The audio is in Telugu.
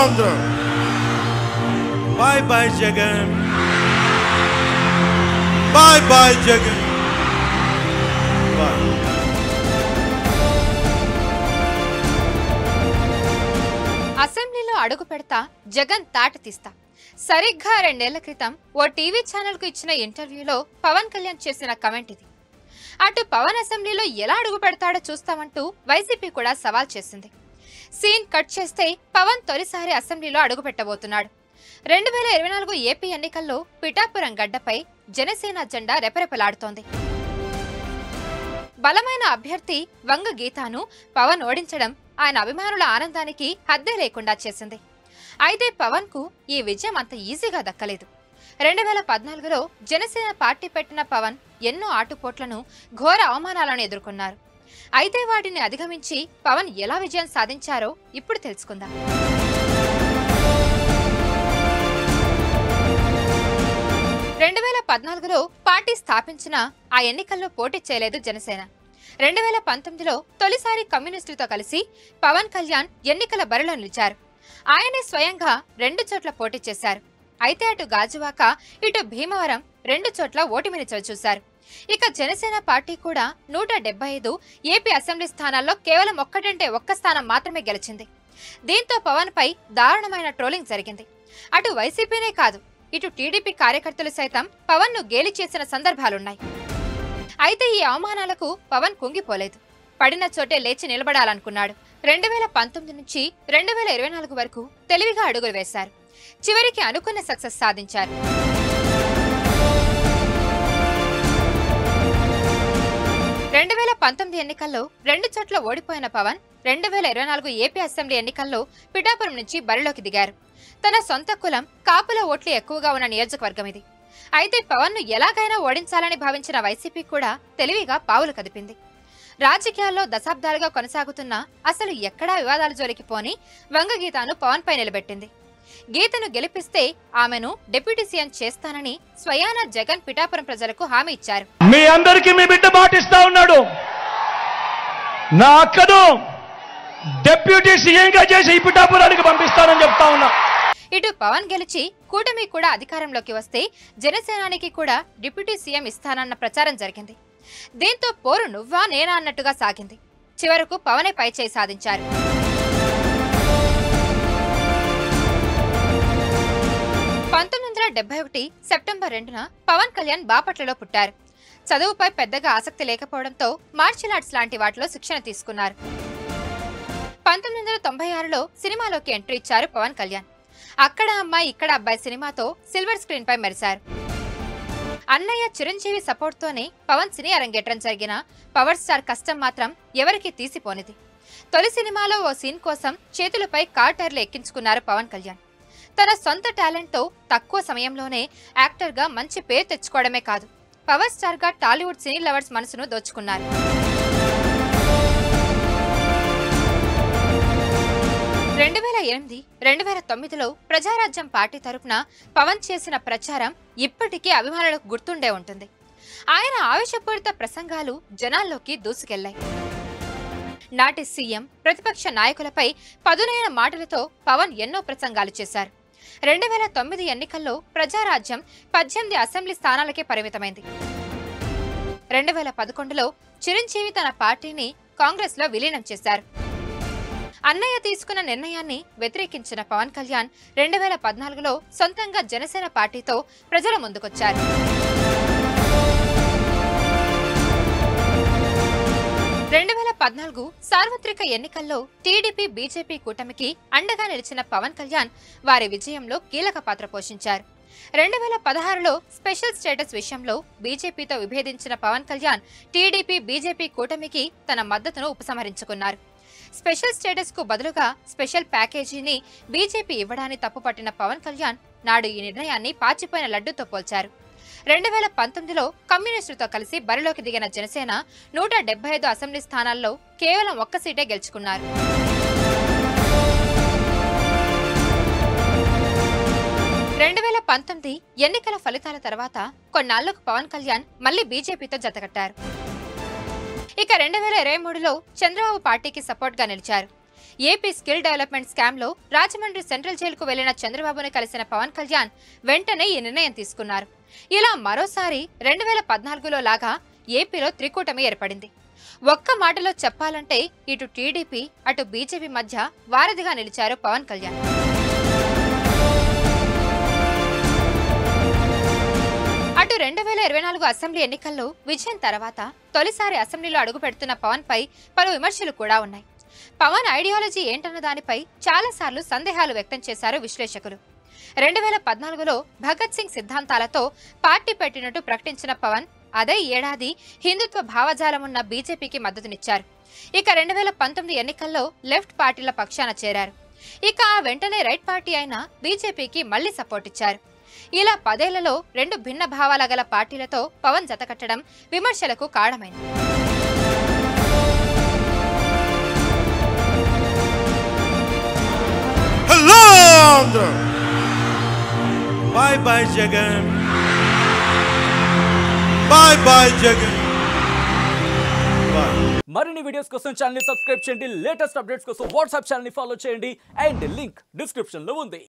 Uttaraandhra. Bye bye Jagan. Bye bye Jagan. Bye. అసెంబ్లీలో అడుగు పెడతా జగన్ తాట తీస్తా. సరిగ్గా 2 ఏళ్ల క్రితం ఓ టీవీ ఛానల్ కు ఇచ్చిన ఇంటర్వ్యూలో పవన్ కళ్యాణ్ చేసిన కమెంట్ ఇది. అటు పవన్ అసెంబ్లీలో ఎలా అడుగు పెడతాడో చూస్తామంటూ వైసీపీ కూడా సవాల్ చేసింది. సీన్ కట్ చేస్తే పవన్ తొలిసారి అసెంబ్లీలో అడుగు పెట్టబోతున్నాడు. 2024 ఏపీ ఎన్నికల్లో పిఠాపురం గడ్డపై జనసేన జెండా రెపరెపలాడుతోంది. బలమైన అభ్యర్థి వంగ గీతాను పవన్ ఓడించడం ఆయన అభిమానుల ఆనందానికి హద్దే లేకుండా చేసింది. అయితే పవన్ కు ఈ విజయం అంత ఈజీగా దక్కలేదు. 2014లో జనసేన పార్టీ పెట్టిన పవన్ ఎన్నో ఆటుపోట్లను, ఘోర అవమానాలను ఎదుర్కొన్నారు. అయితే వాటిని అధిగమించి పవన్ ఎలా విజయం సాధించారో ఇప్పుడు తెలుసుకుందాం. 2014లో పార్టీ స్థాపించిన ఆ ఎన్నికల్లో పోటీ చేయలేదు జనసేన. 2019లో తొలిసారి కమ్యూనిస్టులతో కలిసి పవన్ కళ్యాణ్ ఎన్నికల బరిలో నిలిచారు. ఆయనే స్వయంగా 2 చోట్ల పోటీ చేశారు. అయితే అటు గాజువాక, ఇటు భీమవరం 2 చోట్ల ఓటమిని చవిచూశారు. ఇక జనసేన పార్టీ కూడా 175 ఏపీ అసెంబ్లీ స్థానాల్లో కేవలం ఒక్కటంటే ఒక్క స్థానం మాత్రమే గెలిచింది. దీంతో పవన్ పై దారుణమైన ట్రోలింగ్ జరిగింది. అటు వైసీపీనే కాదు, ఇటు టీడీపీ కార్యకర్తలు సైతం పవన్ ను గేలి చేసిన సందర్భాలున్నాయి. అయితే ఈ అవమానాలకు పవన్ కుంగిపోలేదు. పడిన చోటే లేచి నిలబడాలనుకున్నాడు. 2019 నుంచి 2024 వరకు తెలివిగా అడుగులు వేశారు. చివరికి అనుకున్న సక్సెస్ సాధించారు. 2019 ఎన్నికల్లో 2 చోట్ల ఓడిపోయిన పవన్ 2024 ఏపీ అసెంబ్లీ ఎన్నికల్లో పిఠాపురం నుంచి బరిలోకి దిగారు. తన సొంత కులం కాపుల ఓట్లు ఎక్కువగా ఉన్న నియోజకవర్గం ఇది. అయితే పవన్ ను ఎలాగైనా ఓడించాలని భావించిన వైసీపీ కూడా తెలివిగా పావులు కదిపింది. రాజకీయాల్లో దశాబ్దాలుగా కొనసాగుతున్న అసలు ఎక్కడా వివాదాల జోలికి పోని వంగ గీతాను పవన్ పై నిలబెట్టింది. గీతను గెలిపిస్తే ఆమెను డిప్యూటీ సీఎం చేస్తానని స్వయాన జగన్ పిఠాపురం ప్రజలకు హామీ ఇచ్చారు. మీ అందరికీ మీ బిడ్డ మాటిస్తా ఉన్నాడు, నా అక్కను డిప్యూటీ సీఎంగా చేసి ఈ పిఠాపురానికి పంపిస్తానని చెప్తా ఉన్నా. ఇటు పవన్ గెలిచి కూటమి కూడా అధికారంలోకి వస్తే జనసేనానికి కూడా డిప్యూటీ సీఎం ఇస్తానన్న ప్రచారం జరిగింది. దీంతో పోరు నువ్వా నేనా అన్నట్టుగా సాగింది. చివరకు పవనే పైచేయి సాధించారు. సెప్టెంబర్ 2న పవన్ కళ్యాణ్ బాపట్లలో పుట్టారు. చదువుపై పెద్దగా ఆసక్తి లేకపోవడంతో మార్షల్ ఆర్ట్స్ లాంటి వాటిలో శిక్షణ తీసుకున్నారు. 1996లో సినిమాలోకి ఎంట్రీ ఇచ్చారు పవన్ కళ్యాణ్. అక్కడ అమ్మాయి ఇక్కడ అబ్బాయి సినిమాతో సిల్వర్ స్క్రీన్ పై మెరిశారు. అన్నయ్య చిరంజీవి సపోర్ట్ తోనే పవన్ సినీ అరంగేట్రం జరిగిన పవర్ స్టార్ కష్టం మాత్రం ఎవరికీ తీసిపోనిది. తొలి సినిమాలో ఓ సీన్ కోసం చేతులపై కార్ టైర్లు ఎక్కించుకున్నారు పవన్ కళ్యాణ్. తన సొంత టాలెంట్ తో తక్కువ సమయంలోనే యాక్టర్ గా మంచి పేరు తెచ్చుకోవడమే కాదు, పవర్ స్టార్ గా టాలీవుడ్ సినీ లవర్స్ మనసును దోచుకున్నారు. 2008, 2009లో ప్రజారాజ్యం పార్టీ తరపున పవన్ చేసిన ప్రచారం ఇప్పటికీ అభిమానులకు గుర్తుండే ఉంటుంది. ఆయన ఆవేశపూరిత ప్రసంగాలు జనాల్లోకి దూసుకెళ్లాయి. నాటి సీఎం, ప్రతిపక్ష నాయకులపై పదునైన మాటలతో పవన్ ఎన్నో ప్రసంగాలు చేశారు. 2009 ఎన్నికల్లో ప్రజారాజ్యం 18 అసెంబ్లీ స్థానాలకే పరిమితమైంది. 2011లో చిరంజీవి తన పార్టీని కాంగ్రెస్ లో విలీనం చేశారు. అన్నయ్య తీసుకున్న నిర్ణయాన్ని వ్యతిరేకించిన పవన్ కళ్యాణ్ 2014లో సొంతంగా జనసేన పార్టీతో ప్రజల ముందుకొచ్చారు. 2014 సార్వత్రిక ఎన్నికల్లో టీడీపీ, బీజేపీ కూటమికి అండగా నిలిచిన పవన్ కళ్యాణ్ వారి విజయంలో కీలక పాత్ర పోషించారు. 2016లో స్పెషల్ స్టేటస్ విషయంలో బీజేపీతో విభేదించిన పవన్ కళ్యాణ్ టీడీపీ, బీజేపీ కూటమికి తన మద్దతును ఉపసంహరించుకున్నారు. స్పెషల్ స్టేటస్ కు బదులుగా స్పెషల్ ప్యాకేజీని బీజేపీ ఇవ్వడాన్ని తప్పుపట్టిన పవన్ కళ్యాణ్ నాడు ఈ నిర్ణయాన్ని పాచిపోయిన లడ్డూతో పోల్చారు. 2019లో కమ్యూనిస్టులతో కలిసి బరిలోకి దిగిన జనసేన 175 అసెంబ్లీ స్థానాల్లో కేవలం ఒక్క సీటే గెలుచుకున్నారు. 2019 ఎన్నికల ఫలితాల తర్వాత కొన్నాళ్లకు పవన్ కళ్యాణ్ మళ్లీ బీజేపీతో జతకట్టారు. ఇక 2023లో చంద్రబాబు పార్టీకి సపోర్ట్ గా నిలిచారు. ఏపీ స్కిల్ డెవలప్మెంట్ స్కామ్ లో రాజమండ్రి సెంట్రల్ జైలుకు వెళ్లిన చంద్రబాబుని కలిసిన పవన్ కళ్యాణ్ వెంటనే ఈ నిర్ణయం తీసుకున్నారు. ఇలా మరోసారి 2014లో లాగా ఏపీలో త్రికూటమి ఏర్పడింది. ఒక్క మాటలో చెప్పాలంటే ఇటు టీడీపీ అటు బీజేపీ మధ్య వారధిగా నిలిచారు పవన్ కళ్యాణ్. అటు 2024 అసెంబ్లీ ఎన్నికల్లో విజయం తర్వాత తొలిసారి అసెంబ్లీలో అడుగు పెడుతున్న పవన్ పై పలు విమర్శలు కూడా ఉన్నాయి. పవన్ ఐడియాలజీ ఏంటన్న దానిపై చాలా సార్లు సందేహాలు వ్యక్తం చేశారు విశ్లేషకులు. 2014లో భగత్ సింగ్ సిద్ధాంతాలతో పార్టీ పెట్టినట్టు ప్రకటించిన పవన్ అదే ఏడాది హిందుత్వ భావజాలమున్న బీజేపీకి మద్దతునిచ్చారు. ఇక 2019 ఎన్నికల్లో లెఫ్ట్ పార్టీల పక్షాన చేరారు. ఇక ఆ వెంటనే రైట్ పార్టీ అయిన బీజేపీకి మళ్లీ సపోర్ట్ ఇచ్చారు. ఇలా 10 ఏళ్లలో 2 భిన్న భావాల గల పార్టీలతో పవన్ జతకట్టడం విమర్శలకు కారణమైంది. Hello, Andhra. Bye bye, Jagan. Bye bye, Jagan. Bye. మరిన్ని వీడియోస్ కోసం ఛానల్ ని సబ్స్క్రైబ్ చేయండి. లేటెస్ట్ అప్డేట్స్ కోసం వాట్సాప్ ఛానల్ ని ఫాలో చేయండి. అండ్ లింక్ డిస్క్రిప్షన్ లో ఉంది.